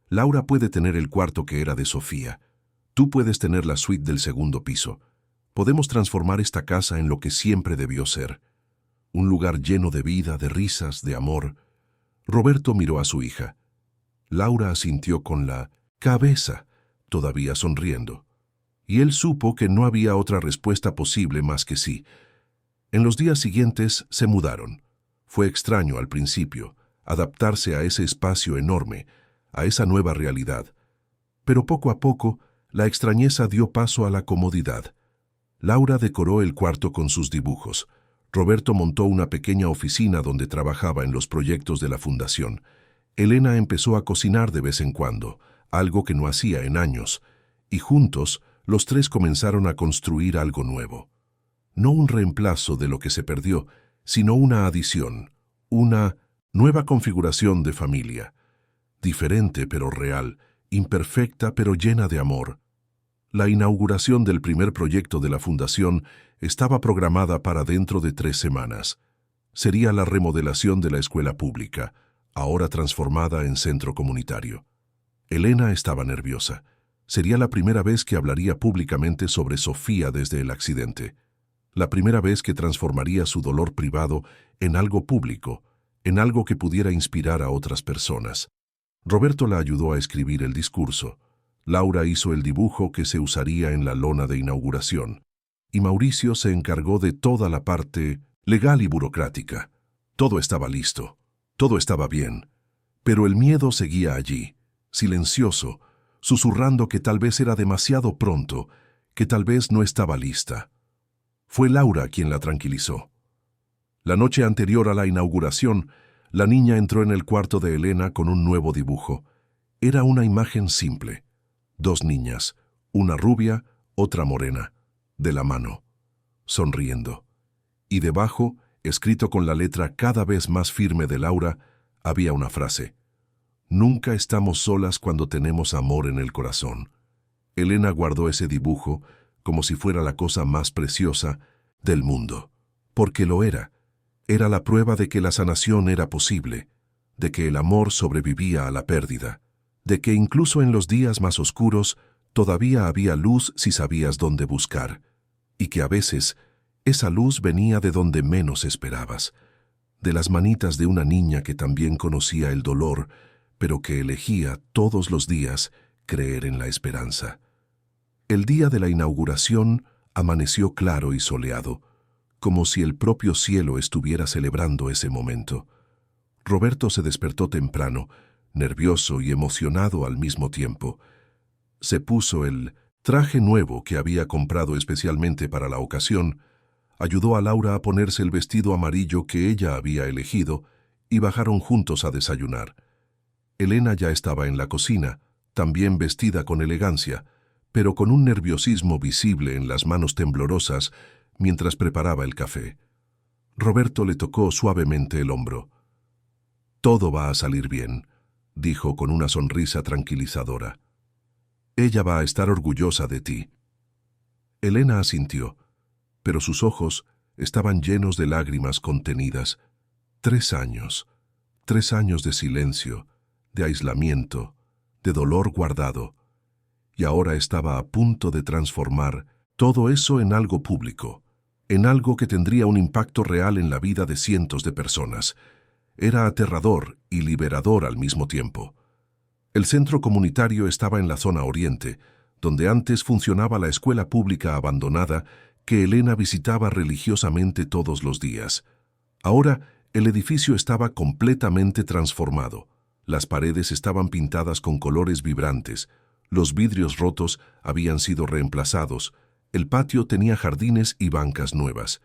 Speaker 1: Laura puede tener el cuarto que era de Sofía. Tú puedes tener la suite del segundo piso. Podemos transformar esta casa en lo que siempre debió ser. Un lugar lleno de vida, de risas, de amor». Roberto miró a su hija. Laura asintió con la cabeza, todavía sonriendo. Y él supo que no había otra respuesta posible más que sí. En los días siguientes se mudaron. Fue extraño al principio, adaptarse a ese espacio enorme, a esa nueva realidad. Pero poco a poco, la extrañeza dio paso a la comodidad. Laura decoró el cuarto con sus dibujos. Roberto montó una pequeña oficina donde trabajaba en los proyectos de la fundación. Elena empezó a cocinar de vez en cuando, algo que no hacía en años, y juntos los tres comenzaron a construir algo nuevo. No un reemplazo de lo que se perdió, sino una adición, una nueva configuración de familia. Diferente pero real, imperfecta pero llena de amor. La inauguración del primer proyecto de la fundación estaba programada para dentro de 3 semanas. Sería la remodelación de la escuela pública, ahora transformada en centro comunitario. Elena estaba nerviosa. Sería la primera vez que hablaría públicamente sobre Sofía desde el accidente. La primera vez que transformaría su dolor privado en algo público, en algo que pudiera inspirar a otras personas. Roberto la ayudó a escribir el discurso. Laura hizo el dibujo que se usaría en la lona de inauguración. Y Mauricio se encargó de toda la parte legal y burocrática. Todo estaba listo. Todo estaba bien. Pero el miedo seguía allí, silencioso, susurrando que tal vez era demasiado pronto, que tal vez no estaba lista. Fue Laura quien la tranquilizó. La noche anterior a la inauguración, la niña entró en el cuarto de Elena con un nuevo dibujo. Era una imagen simple. 2 niñas, una rubia, otra morena, de la mano, sonriendo. Y debajo, escrito con la letra cada vez más firme de Laura, había una frase: «Nunca estamos solas cuando tenemos amor en el corazón». Elena guardó ese dibujo como si fuera la cosa más preciosa del mundo, porque lo era. Era la prueba de que la sanación era posible, de que el amor sobrevivía a la pérdida, de que incluso en los días más oscuros todavía había luz si sabías dónde buscar, y que a veces esa luz venía de donde menos esperabas, de las manitas de una niña que también conocía el dolor, pero que elegía todos los días creer en la esperanza. El día de la inauguración amaneció claro y soleado, como si el propio cielo estuviera celebrando ese momento. Roberto se despertó temprano, nervioso y emocionado al mismo tiempo. Se puso el traje nuevo que había comprado especialmente para la ocasión, ayudó a Laura a ponerse el vestido amarillo que ella había elegido y bajaron juntos a desayunar. Elena ya estaba en la cocina, también vestida con elegancia, pero con un nerviosismo visible en las manos temblorosas mientras preparaba el café. Roberto le tocó suavemente el hombro. «Todo va a salir bien», dijo con una sonrisa tranquilizadora. «Ella va a estar orgullosa de ti». Elena asintió, pero sus ojos estaban llenos de lágrimas contenidas. 3 años, 3 años de silencio, de aislamiento, de dolor guardado, y ahora estaba a punto de transformar todo eso en algo público, en algo que tendría un impacto real en la vida de cientos de personas. Era aterrador y liberador al mismo tiempo. El centro comunitario estaba en la zona oriente, donde antes funcionaba la escuela pública abandonada que Elena visitaba religiosamente todos los días. Ahora El edificio estaba completamente transformado. Las paredes estaban pintadas con colores vibrantes, los vidrios rotos habían sido reemplazados, el patio tenía jardines y bancas nuevas.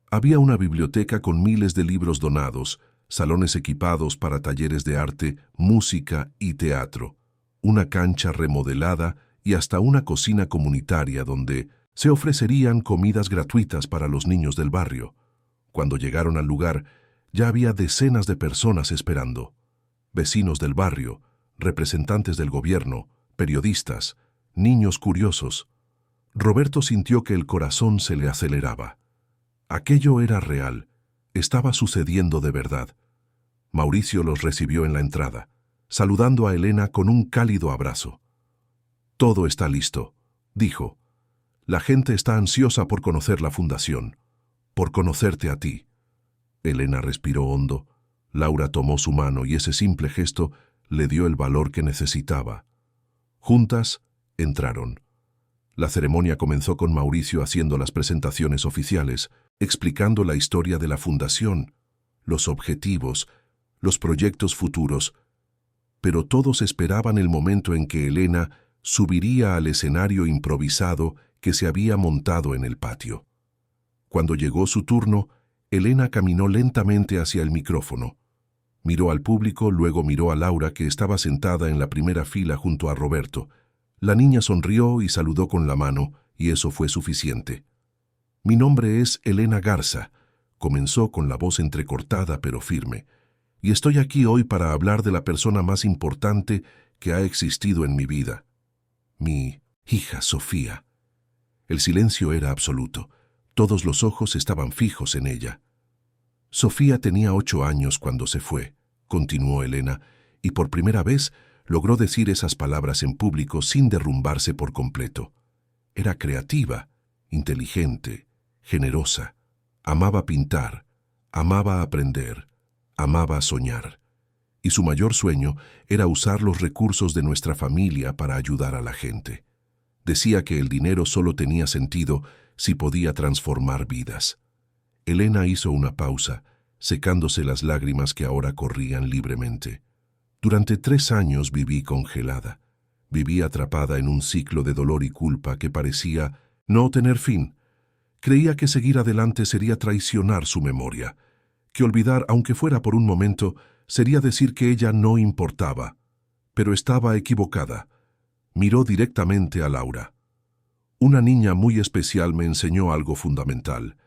Speaker 1: Había una biblioteca con miles de libros donados, salones equipados para talleres de arte, música y teatro, una cancha remodelada y hasta una cocina comunitaria donde se ofrecerían comidas gratuitas para los niños del barrio. Cuando llegaron al lugar, ya había decenas de personas esperando. Vecinos del barrio, representantes del gobierno, periodistas, niños curiosos. Roberto sintió que el corazón se le aceleraba. Aquello era real, estaba sucediendo de verdad. Mauricio los recibió en la entrada, saludando a Elena con un cálido abrazo. «Todo está listo», dijo. «La gente está ansiosa por conocer la fundación, por conocerte a ti». Elena respiró hondo. Laura tomó su mano y ese simple gesto le dio el valor que necesitaba. Juntas entraron. La ceremonia comenzó con Mauricio haciendo las presentaciones oficiales, explicando la historia de la fundación, los objetivos, los proyectos futuros. Pero todos esperaban el momento en que Elena subiría al escenario improvisado que se había montado en el patio. Cuando llegó su turno, Elena caminó lentamente hacia el micrófono. Miró al público, luego miró a Laura, que estaba sentada en la primera fila junto a Roberto. La niña sonrió y saludó con la mano, y eso fue suficiente. «Mi nombre es Elena Garza», comenzó con la voz entrecortada pero firme, «y estoy aquí hoy para hablar de la persona más importante que ha existido en mi vida. Mi hija Sofía». El silencio era absoluto. Todos los ojos estaban fijos en ella. «Sofía tenía 8 años cuando se fue», continuó Elena, y por primera vez logró decir esas palabras en público sin derrumbarse por completo. Era creativa, inteligente, generosa, amaba pintar, amaba aprender, amaba soñar. Y su mayor sueño era usar los recursos de nuestra familia para ayudar a la gente. Decía que el dinero solo tenía sentido si podía transformar vidas. Elena hizo una pausa, secándose las lágrimas que ahora corrían libremente. «Durante 3 años viví congelada. Viví atrapada en un ciclo de dolor y culpa que parecía no tener fin. Creía que seguir adelante sería traicionar su memoria, que olvidar, aunque fuera por un momento, sería decir que ella no importaba. Pero estaba equivocada». Miró directamente a Laura. «Una niña muy especial me enseñó algo fundamental.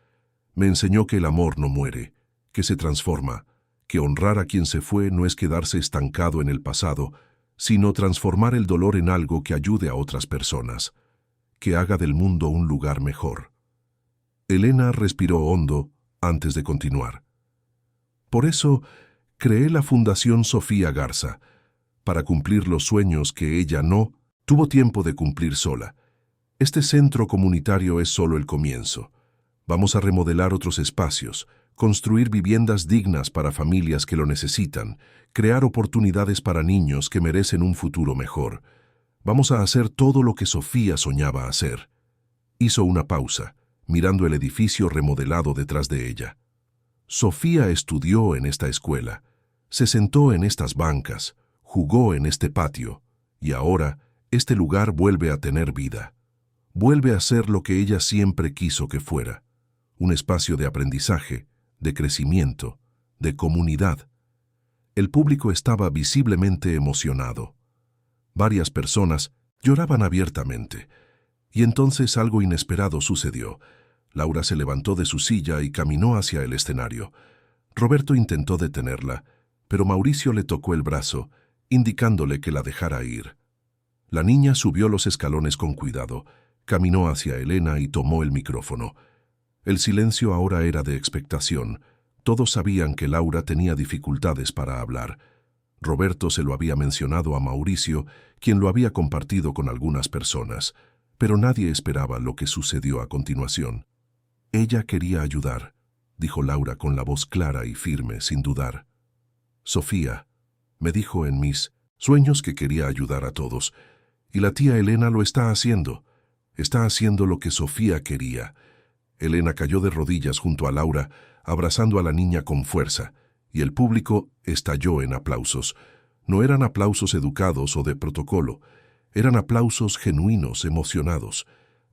Speaker 1: Me enseñó que el amor no muere, que se transforma, que honrar a quien se fue no es quedarse estancado en el pasado, sino transformar el dolor en algo que ayude a otras personas, que haga del mundo un lugar mejor». Elena respiró hondo antes de continuar. «Por eso creé la Fundación Sofía Garza, para cumplir los sueños que ella no tuvo tiempo de cumplir sola. Este centro comunitario es solo el comienzo. Vamos a remodelar otros espacios, construir viviendas dignas para familias que lo necesitan, crear oportunidades para niños que merecen un futuro mejor. Vamos a hacer todo lo que Sofía soñaba hacer». Hizo una pausa, mirando el edificio remodelado detrás de ella. «Sofía estudió en esta escuela, se sentó en estas bancas, jugó en este patio, y ahora este lugar vuelve a tener vida. Vuelve a ser lo que ella siempre quiso que fuera, un espacio de aprendizaje, de crecimiento, de comunidad». El público estaba visiblemente emocionado. Varias personas lloraban abiertamente. Y entonces algo inesperado sucedió. Laura se levantó de su silla y caminó hacia el escenario. Roberto intentó detenerla, pero Mauricio le tocó el brazo, indicándole que la dejara ir. La niña subió los escalones con cuidado, caminó hacia Elena y tomó el micrófono. El silencio ahora era de expectación. Todos sabían que Laura tenía dificultades para hablar. Roberto se lo había mencionado a Mauricio, quien lo había compartido con algunas personas, pero nadie esperaba lo que sucedió a continuación. «Ella quería ayudar», dijo Laura con la voz clara y firme, sin dudar. «Sofía me dijo en mis sueños que quería ayudar a todos, y la tía Elena lo está haciendo. Está haciendo lo que Sofía quería». Elena cayó de rodillas junto a Laura, abrazando a la niña con fuerza, y el público estalló en aplausos. No eran aplausos educados o de protocolo, eran aplausos genuinos, emocionados,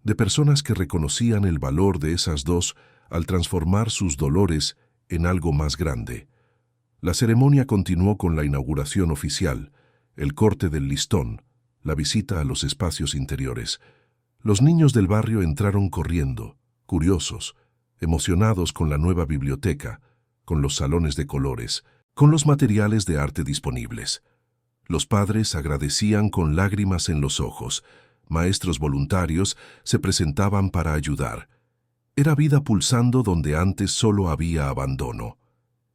Speaker 1: de personas que reconocían el valor de esas dos al transformar sus dolores en algo más grande. La ceremonia continuó con la inauguración oficial, el corte del listón, la visita a los espacios interiores. Los niños del barrio entraron corriendo, curiosos, emocionados con la nueva biblioteca, con los salones de colores, con los materiales de arte disponibles. Los padres agradecían con lágrimas en los ojos. Maestros voluntarios se presentaban para ayudar. Era vida pulsando donde antes solo había abandono.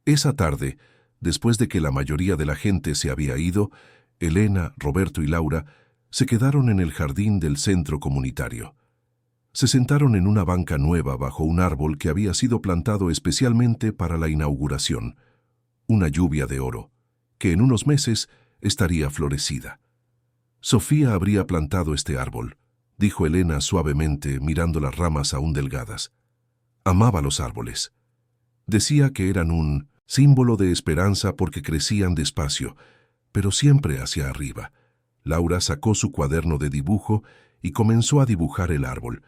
Speaker 1: Esa tarde, después de que la mayoría de la gente se había ido, Elena, Roberto y Laura se quedaron en el jardín del centro comunitario. Se sentaron en una banca nueva bajo un árbol que había sido plantado especialmente para la inauguración. Una lluvia de oro, que en unos meses estaría florecida. Sofía habría plantado este árbol, dijo Elena suavemente mirando las ramas aún delgadas. Amaba los árboles. Decía que eran un símbolo de esperanza porque crecían despacio, pero siempre hacia arriba. Laura sacó su cuaderno de dibujo y comenzó a dibujar el árbol,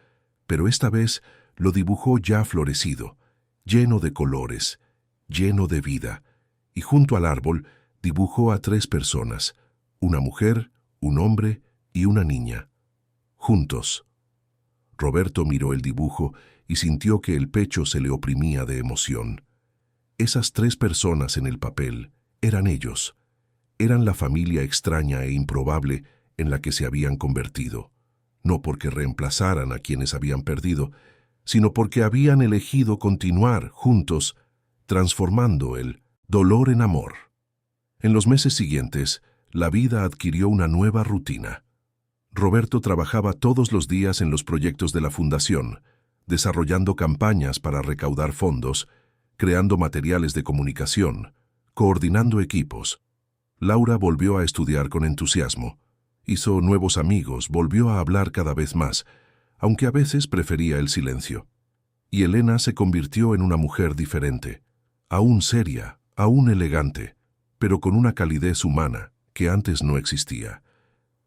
Speaker 1: pero esta vez lo dibujó ya florecido, lleno de colores, lleno de vida, y junto al árbol dibujó a 3 personas, una mujer, un hombre y una niña. Juntos. Roberto miró el dibujo y sintió que el pecho se le oprimía de emoción. Esas 3 personas en el papel eran ellos. Eran la familia extraña e improbable en la que se habían convertido, no porque reemplazaran a quienes habían perdido, sino porque habían elegido continuar juntos, transformando el dolor en amor. En los meses siguientes, la vida adquirió una nueva rutina. Roberto trabajaba todos los días en los proyectos de la fundación, desarrollando campañas para recaudar fondos, creando materiales de comunicación, coordinando equipos. Laura volvió a estudiar con entusiasmo. Hizo nuevos amigos, volvió a hablar cada vez más, aunque a veces prefería el silencio. Y Elena se convirtió en una mujer diferente, aún seria, aún elegante, pero con una calidez humana que antes no existía.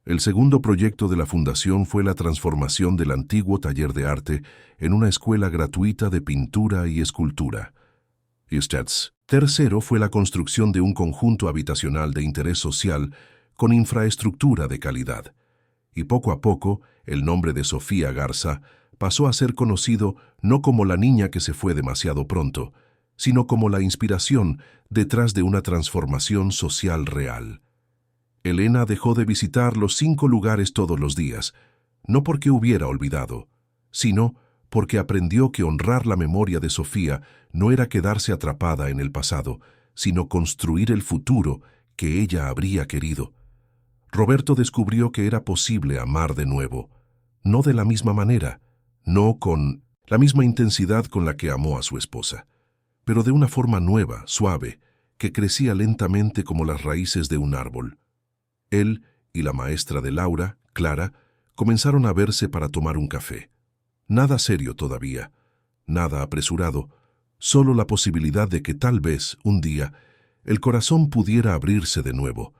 Speaker 1: El segundo proyecto de la fundación fue la transformación del antiguo taller de arte en una escuela gratuita de pintura y escultura. Tercero fue la construcción de un conjunto habitacional de interés social con infraestructura de calidad. Y poco a poco, el nombre de Sofía Garza pasó a ser conocido no como la niña que se fue demasiado pronto, sino como la inspiración detrás de una transformación social real. Elena dejó de visitar los 5 lugares todos los días, no porque hubiera olvidado, sino porque aprendió que honrar la memoria de Sofía no era quedarse atrapada en el pasado, sino construir el futuro que ella habría querido. Roberto descubrió que era posible amar de nuevo, no de la misma manera, no con la misma intensidad con la que amó a su esposa, pero de una forma nueva, suave, que crecía lentamente como las raíces de un árbol. Él y la maestra de Laura, Clara, comenzaron a verse para tomar un café. Nada serio todavía, nada apresurado, solo la posibilidad de que tal vez, un día, el corazón pudiera abrirse de nuevo.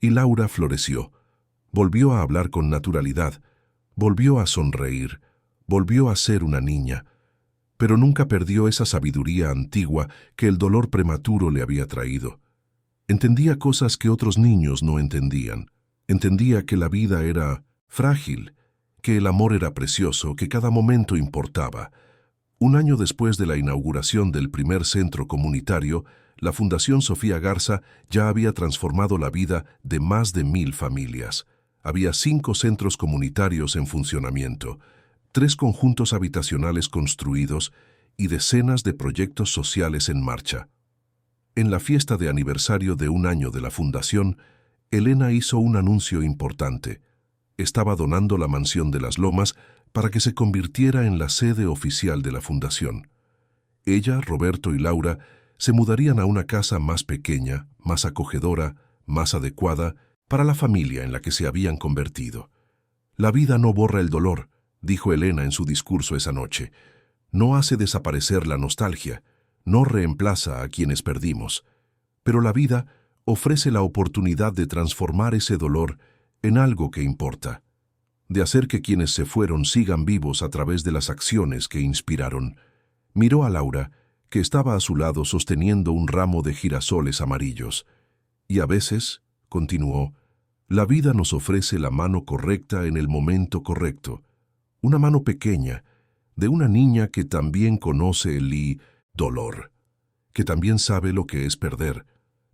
Speaker 1: Y Laura floreció, volvió a hablar con naturalidad, volvió a sonreír, volvió a ser una niña, pero nunca perdió esa sabiduría antigua que el dolor prematuro le había traído. Entendía cosas que otros niños no entendían. Entendía que la vida era frágil, que el amor era precioso, que cada momento importaba. Un año después de la inauguración del primer centro comunitario, la Fundación Sofía Garza ya había transformado la vida de más de 1000 familias. Había 5 centros comunitarios en funcionamiento, 3 conjuntos habitacionales construidos y decenas de proyectos sociales en marcha. En la fiesta de aniversario de un año de la fundación, Elena hizo un anuncio importante. Estaba donando la mansión de las Lomas para que se convirtiera en la sede oficial de la fundación. Ella, Roberto y Laura se mudarían a una casa más pequeña, más acogedora, más adecuada para la familia en la que se habían convertido. La vida no borra el dolor, dijo Elena en su discurso esa noche. No hace desaparecer la nostalgia, no reemplaza a quienes perdimos, pero la vida ofrece la oportunidad de transformar ese dolor en algo que importa, de hacer que quienes se fueron sigan vivos a través de las acciones que inspiraron. Miró a Laura, que estaba a su lado sosteniendo un ramo de girasoles amarillos. Y a veces, continuó, la vida nos ofrece la mano correcta en el momento correcto, una mano pequeña, de una niña que también conoce el dolor, que también sabe lo que es perder,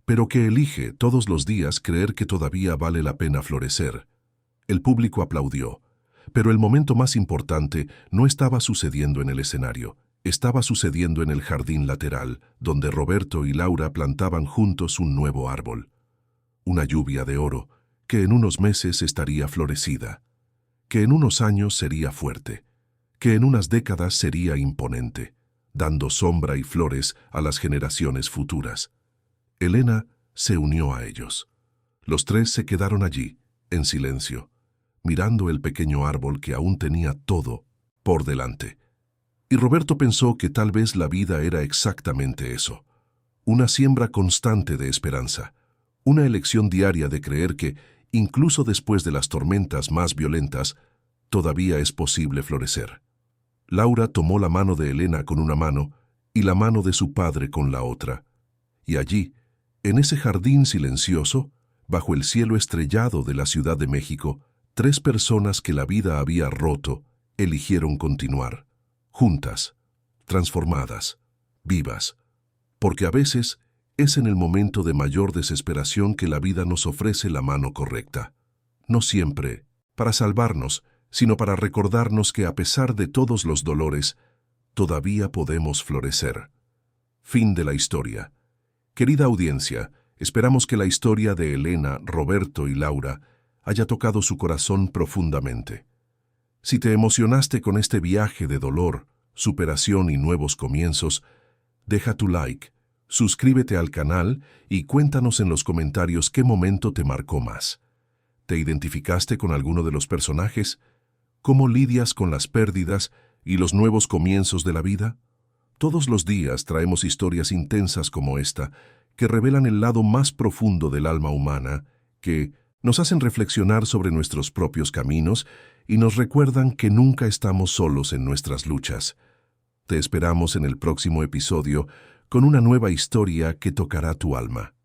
Speaker 1: pero que elige todos los días creer que todavía vale la pena florecer. El público aplaudió, pero el momento más importante no estaba sucediendo en el escenario, estaba sucediendo en el jardín lateral, donde Roberto y Laura plantaban juntos un nuevo árbol. Una lluvia de oro, que en unos meses estaría florecida, que en unos años sería fuerte, que en unas décadas sería imponente, dando sombra y flores a las generaciones futuras. Elena se unió a ellos. Los tres se quedaron allí, en silencio, mirando el pequeño árbol que aún tenía todo por delante. Y Roberto pensó que tal vez la vida era exactamente eso, una siembra constante de esperanza, una elección diaria de creer que, incluso después de las tormentas más violentas, todavía es posible florecer. Laura tomó la mano de Elena con una mano y la mano de su padre con la otra, y allí, en ese jardín silencioso, bajo el cielo estrellado de la Ciudad de México, tres personas que la vida había roto eligieron continuar, juntas, transformadas, vivas, porque a veces es en el momento de mayor desesperación que la vida nos ofrece la mano correcta. No siempre para salvarnos, sino para recordarnos que a pesar de todos los dolores, todavía podemos florecer. Fin de la historia. Querida audiencia, esperamos que la historia de Elena, Roberto y Laura haya tocado su corazón profundamente. Si te emocionaste con este viaje de dolor, superación y nuevos comienzos, deja tu like, suscríbete al canal y cuéntanos en los comentarios qué momento te marcó más. ¿Te identificaste con alguno de los personajes? ¿Cómo lidias con las pérdidas y los nuevos comienzos de la vida? Todos los días traemos historias intensas como esta, que revelan el lado más profundo del alma humana, que nos hacen reflexionar sobre nuestros propios caminos y nos recuerdan que nunca estamos solos en nuestras luchas. Te esperamos en el próximo episodio con una nueva historia que tocará tu alma.